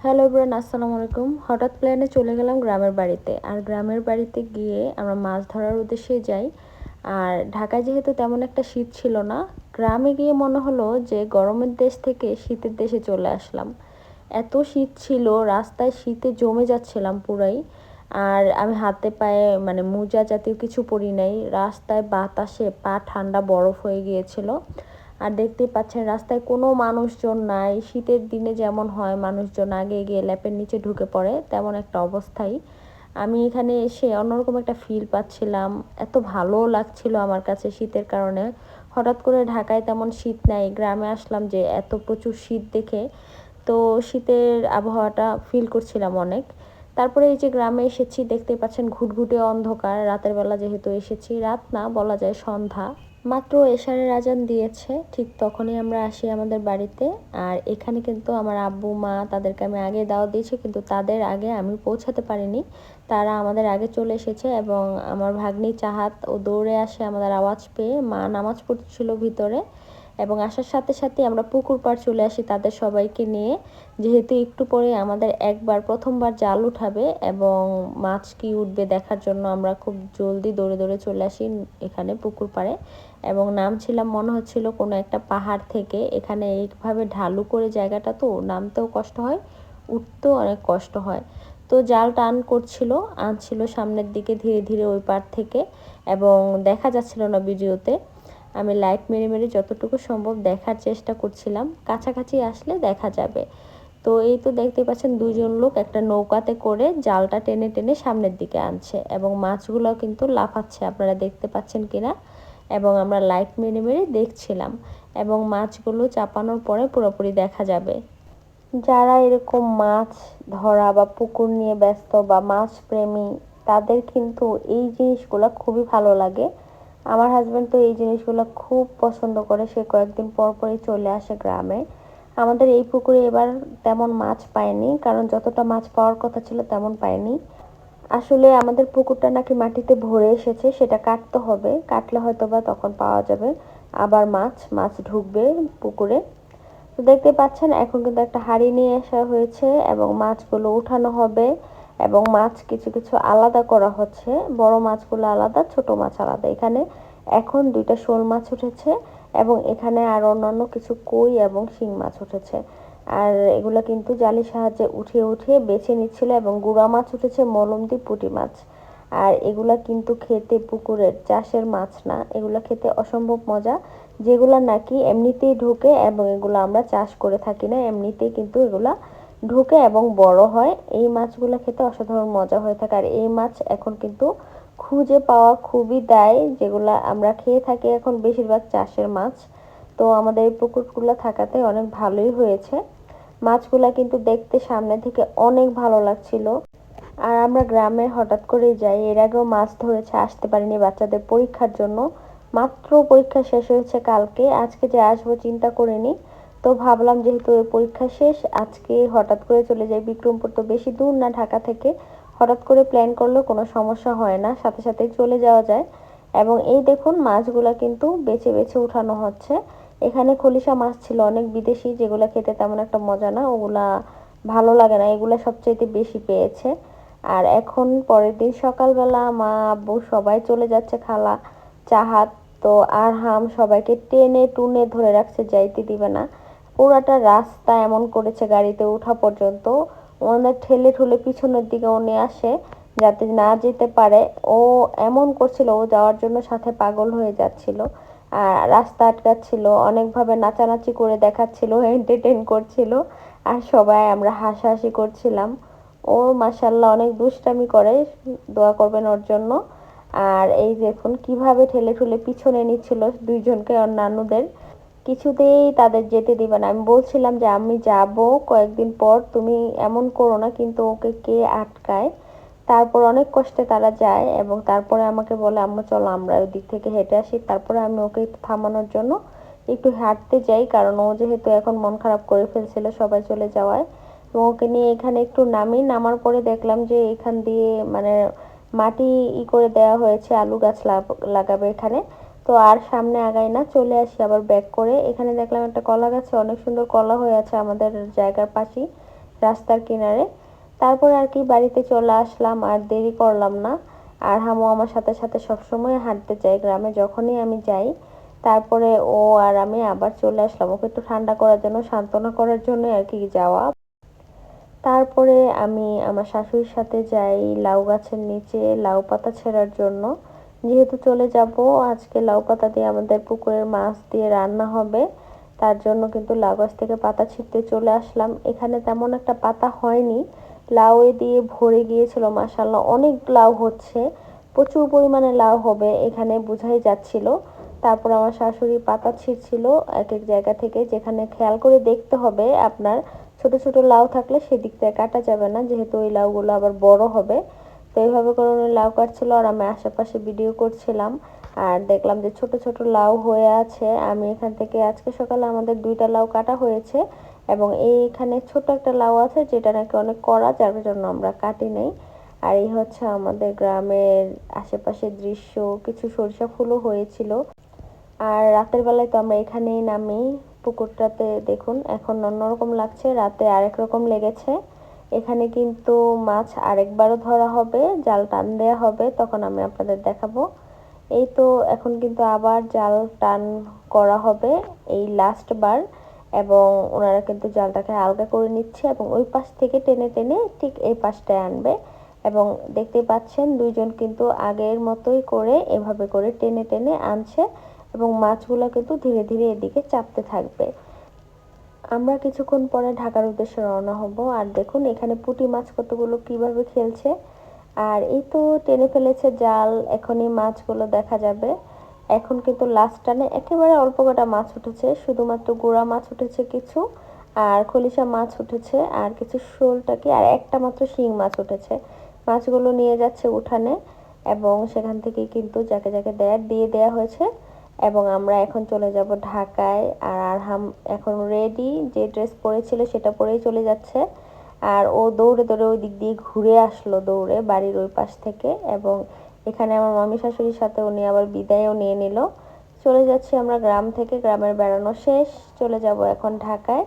Hello everyone, আসসালামু আলাইকুম। হঠাৎ প্ল্যানে চলে গেলাম গ্রামের বাড়িতে। আর গ্রামের বাড়িতে গিয়ে আমরা মাছ ধরার উদ্দেশ্যে যাই। আর ঢাকায় যেহেতু তেমন একটা শীত ছিল না, গ্রামে গিয়ে মনে হলো যে গরমের দেশ থেকে শীতের দেশে চলে আসলাম। এত শীত ছিল, রাস্তায় শীতে জমে যাচ্ছিলাম পুরাই। আর আমি হাতে পায়ে মানে মোজা জাতীয় কিছু পরি নাই, রাস্তায় বাতাসে পা ঠান্ডা বরফ হয়ে গিয়েছিল। আর দেখতেই পাচ্ছেন রাস্তায় কোনো মানুষজন নাই। শীতের দিনে যেমন হয় মানুষজন আগে গিয়ে ল্যাপের নিচে ঢুকে পড়ে, তেমন একটা অবস্থাই। আমি এখানে এসে অন্যরকম একটা ফিল পাচ্ছিলাম। এত ভালো লাগছিল আমার কাছে শীতের কারণে। হঠাৎ করে ঢাকায় তেমন শীত নাই, গ্রামে আসলাম যে এত প্রচুর শীত দেখে। তো শীতের আবহাওয়াটা ফিল করছিলাম অনেক। তারপরে এই যে গ্রামে এসেছি, দেখতে পাচ্ছেন ঘুটঘুটে অন্ধকার। রাতের বেলা যেহেতু এসেছি, রাত না বলা যায় সন্ধ্যা, মাত্র এশারের আজান দিয়েছে, ঠিক তখনই আমরা আসি আমাদের বাড়িতে। আর এখানে কিন্তু আমার আব্বু মা তাদেরকে আমি আগে দাওয়াত দিয়েছি, কিন্তু তাদের আগে আমি পৌঁছাতে পারিনি। তারা আমাদের আগে চলে এসেছে এবং আমার ভাগ্নি চাহাত ও দৌড়ে আসে আমাদের আওয়াজ পেয়ে। মা নামাজ পড়ছিল ভিতরে, এবং আসার সাথে সাথে আমরা পুকুর পাড় চলে আসি তাদের সবাইকে নিয়ে। যেহেতু একটু পরে আমাদের প্রথমবার জাল উঠাবে এবং মাছ কি উঠবে দেখার জন্য আমরা খুব জলদি দৌড়ে দৌড়ে চলে আসি এখানে পুকুর পাড়ে। এবং নামছিলাম মনে হচ্ছিল কোনো একটা পাহাড় থেকে। এখানে এইভাবে ঢালু করে জায়গাটা, তো নামতেও কষ্ট হয়, উঠতেও অনেক কষ্ট হয়। তো জাল টান করছিল, আনছিল সামনের দিকে ধীরে ধীরে ওই পার থেকে, এবং দেখা যাচ্ছিল না ভিডিওতে। আমি লাইট মেরে মেরে যতটুকু সম্ভব দেখার চেষ্টা করছিলাম, কাছাকাছি আসলে দেখা যাবে। তো এই তো দেখতে পাচ্ছেন দুইজন লোক একটা নৌকাতে করে জালটা টেনে টেনে সামনের দিকে আনছে, এবং মাছগুলো কিন্তু লাফাচ্ছে, আপনারা দেখতে পাচ্ছেন কিনা। এবং আমরা লাইট মেরে মেরে দেখছিলাম, এবং মাছগুলো চাপানোর পরে পুরোপুরি দেখা যাবে। যারা এরকম মাছ ধরা বা পুকুর নিয়ে ব্যস্ত বা মাছ প্রেমী, তাদের কিন্তু এই জিনিসগুলো খুবই ভালো লাগে। আমার হাজব্যান্ড তো এই জিনিসগুলো খুব পছন্দ করে, সে কয়েকদিন পর পরই চলে আসে গ্রামে। আমাদের এই পুকুরে এবার তেমন মাছ পায়নি, কারণ যতটা মাছ পাওয়ার কথা ছিল তেমন পায়নি। আসলে আমাদের পুকুরটা নাকি মাটিতে ভরে এসেছে, সেটা কাটতে হবে, কাটলে হয়তো বা তখন পাওয়া যাবে আবার মাছ মাছ ঢুকবে পুকুরে। তো দেখতে পাচ্ছেন এখন কিন্তু একটা হাঁড়ি নিয়ে আসা হয়েছে এবং মাছগুলো উঠানো হবে, এবং মাছ কিছু কিছু আলাদা করা হচ্ছে। বড় মাছগুলো আলাদা, ছোট মাছ আলাদা। এখানে এখন দুইটা শোল মাছ উঠেছে, এবং এখানে আর অন্যান্য কিছু কই এবং শিং মাছ উঠেছে। আর এগুলো কিন্তু জালির সাহায্যে উঠিয়ে উঠিয়ে বেছে নিচ্ছিল, এবং গুড়া মাছ উঠেছে, মলমদি পুঁটি মাছ। আর এগুলা কিন্তু খেতে পুকুরের চাষের মাছ না, এগুলা খেতে অসম্ভব মজা। যেগুলা নাকি এমনিতেই ঢোকে, এবং এগুলো আমরা চাষ করে থাকি না, এমনিতেই কিন্তু এগুলা ঢোকে এবং বড় হয়। এই মাছগুলো খেতে অসাধারণ মজা হয়ে থাকে। আর এই মাছ এখন কিন্তু খুঁজে পাওয়া খুবই দায়, যেগুলা আমরা খেয়ে থাকি এখন বেশিরভাগ চাষের মাছ। তো আমাদের এই পুকুরগুলো থাকাতে অনেক ভালোই হয়েছে। মাছগুলা কিন্তু দেখতে সামনে থেকে অনেক ভালো লাগছিল। আর আমরা গ্রামে হঠাৎ করেই যাই, এর আগেও মাছ ধরেছে, আসতে পারিনি বাচ্চাদের পরীক্ষার জন্য। মাত্র পরীক্ষা শেষ হয়েছে কালকে, আজকে যে আসবো চিন্তা করিনি। তো ভাবলাম যেহেতু ওই পরীক্ষা শেষ, আজকে হঠাৎ করে চলে যাই বিক্রমপুর, তো বেশি দূর না ঢাকা থেকে। হঠাৎ করে প্ল্যান করলেও কোনো সমস্যা হয় না, সাথে সাথেই চলে যাওয়া যায়। এবং এই দেখুন মাছগুলা কিন্তু বেছে বেছে উঠানো হচ্ছে। এখানে খলিশা মাছ ছিল অনেক বিদেশি, যেগুলো খেতে তেমন একটা মজা না, ওগুলা ভালো লাগে না, এগুলা সবচেয়ে বেশি পেয়েছে। আর এখন পরের দিন সকালবেলা মা আব্বু সবাই চলে যাচ্ছে, খালা চাহাত তো আর হাম সবাইকে টেনে টুনে ধরে রাখছে, যাইতে দিবে না। পুরাটা রাস্তা এমন করেছে গাড়িতে ওঠা পর্যন্ত, ওনাদের ঠেলে ঠুলে পিছনের দিকে উনি আসে যাতে না যেতে পারে। ও এমন করছিল, ও যাওয়ার জন্য সাথে পাগল হয়ে যাচ্ছিল। আর রাস্তা আটকাচ্ছিল, অনেকভাবে নাচানাচি করে দেখাচ্ছিল, এন্টারটেইন করছিল। আর সবাই আমরা হাসাহাসি করছিলাম। ও মাশাল্লাহ অনেক দুষ্টামি করে, দোয়া করবেন ওর জন্য। আর এই দেখুন কিভাবে ঠেলে ঠুলে পিছনে নিচ্ছিল দুইজনকে, ওর নানুদের। কিছুতেই তাদের যেতে দিবে না। আমি বলছিলাম যে আমি যাব কয়েকদিন পর, তুমি এমন করো না, কিন্তু ওকে কে আটকায়। তারপর অনেক কষ্টে তারা যায়, এবং তারপরে আমাকে বলে আম্মু চলো আমরা ওই দিক থেকে হেঁটে আসি। তারপরে আমি ওকে থামানোর জন্য একটু হাঁটতে যাই, কারণ ও যেহেতু এখন মন খারাপ করে ফেলছিল সবাই চলে যাওয়ায়। তো ওকে নিয়ে এখানে একটু নামি, নামার পরে দেখলাম যে এখান দিয়ে মানে মাটি করে দেওয়া হয়েছে, আলু গাছ লাগাবে এখানে। তো আর সামনে আগাই না, চলে আসি আবার ব্যাক করে। এখানে দেখলাম একটা কলা গাছে অনেক সুন্দর কলা হয়ে আছে আমাদের জায়গার পাশেই, রাস্তার কিনারে। তারপর আর কি বাড়িতে চলে আসলাম, আর দেরি করলাম না। আর হামু আমার সাথে সাথে সবসময় হাঁটতে চাই গ্রামে যখনই আমি যাই। তারপরে ও আর আমি আবার চলে আসলাম, ওকে একটু ঠান্ডা করার জন্য, সান্ত্বনা করার জন্য আর কি যাওয়া। তারপরে আমি আমার শাশুড়ির সাথে যাই লাউ গাছের নিচে লাউ পাতা ছেঁড়ার জন্য। যেহেতু চলে যাব, আজকে লাউ পাতা দিয়ে আমাদের পুকুরের মাছ দিয়ে রান্না হবে, তার জন্য কিন্তু লাউ গাছ থেকে পাতা ছিঁড়তে চলে আসলাম। এখানে তেমন একটা পাতা হয়নি, লাউ দিয়ে ভরে গিয়েছিল, মাশাআল্লাহ অনেক লাউ হচ্ছে, প্রচুর পরিমাণে লাউ হবে এখানে বোঝাই যাচ্ছিল। তারপর আমার শাশুড়ি পাতা ছিঁড়ছিল এক এক জায়গা থেকে, যেখানে খেয়াল করে দেখতে হবে আপনার ছোট ছোট লাউ থাকলে সেদিক থেকে কাটা যাবে না, যেহেতু ওই লাউগুলো আবার বড় হবে। তো এইভাবে করে উনি লাউ কাটছিল আর আমি আশেপাশে ভিডিও করছিলাম। আর দেখলাম যে ছোট ছোট লাউ হয়ে আছে। আমি এখান থেকে আজকে সকালে আমাদের 2টা লাউ কাটা হয়েছে, এবং এইখানে ছোট একটা লাউ আছে যেটা নাকি অনেক কড়া, যার জন্য আমরা কাটি নাই। আর এই হচ্ছে আমাদের গ্রামের আশেপাশের দৃশ্য, কিছু সরিষা ফুলও হয়েছিল। আর রাতের বেলায় তো আমরা এখানেই নামি পুকুরটাতে, দেখুন এখন অন্যরকম লাগছে, রাতে আরেক রকম লেগেছে। এখানে কিন্তু মাছ আরেকবারও ধরা হবে, জাল টান দেয়া হবে, তখন আমি আপনাদের দেখাবো। এই তো এখন কিন্তু আবার জাল টান করা হবে এই লাস্ট বার, এবং ওনারা কিন্তু জালটাকে আলগা করে নিচ্ছে এবং ওই পাশ থেকে টেনে টেনে ঠিক এই পাশটায় আনবে। এবং দেখতেই পাচ্ছেন দুইজন কিন্তু আগের মতোই করে এভাবে করে টেনে টেনে আনছে, এবং মাছগুলো কিন্তু ধীরে ধীরে এদিকে চাপতে থাকবে। আমরা কিছুক্ষণ পরে ঢাকার উদ্দেশ্যে রওনা হব। আর দেখুন এখানে পুঁটি মাছ কতগুলো কিভাবে খেলছে। আর এই তো টেনে ফেলেছে জাল, এখনই মাছগুলো দেখা যাবে। এখন কিন্তু লাস্ট টানে একেবারে অল্প কটা মাছ উঠেছে, শুধুমাত্র গুড়া মাছ উঠেছে কিছু, আর খলিশা মাছ উঠেছে, আর কিছু শোল টাকি, আর একটা মাত্র শিং মাছ উঠেছে। মাছগুলো নিয়ে যাচ্ছে উঠানে, এবং সেখান থেকে কিন্তু যাকে যাকে দিয়ে দেয়া হয়েছে। এবং আমরা এখন চলে যাব ঢাকায়। আর আরহাম এখন রেডি, যে ড্রেস পরেছিল সেটা পরেই চলে যাচ্ছে। আর ও দৌড়ে দৌড়ে ওই দিক দিয়ে ঘুরে আসলো দৌড়ে বাড়ির ওই পাশ থেকে, এবং এখানে আমার মামি শাশুড়ির সাথে উনি আবার বিদায়ও নিয়ে নিল। চলে যাচ্ছি আমরা গ্রাম থেকে, গ্রামের বেড়ানো শেষ, চলে যাব এখন ঢাকায়।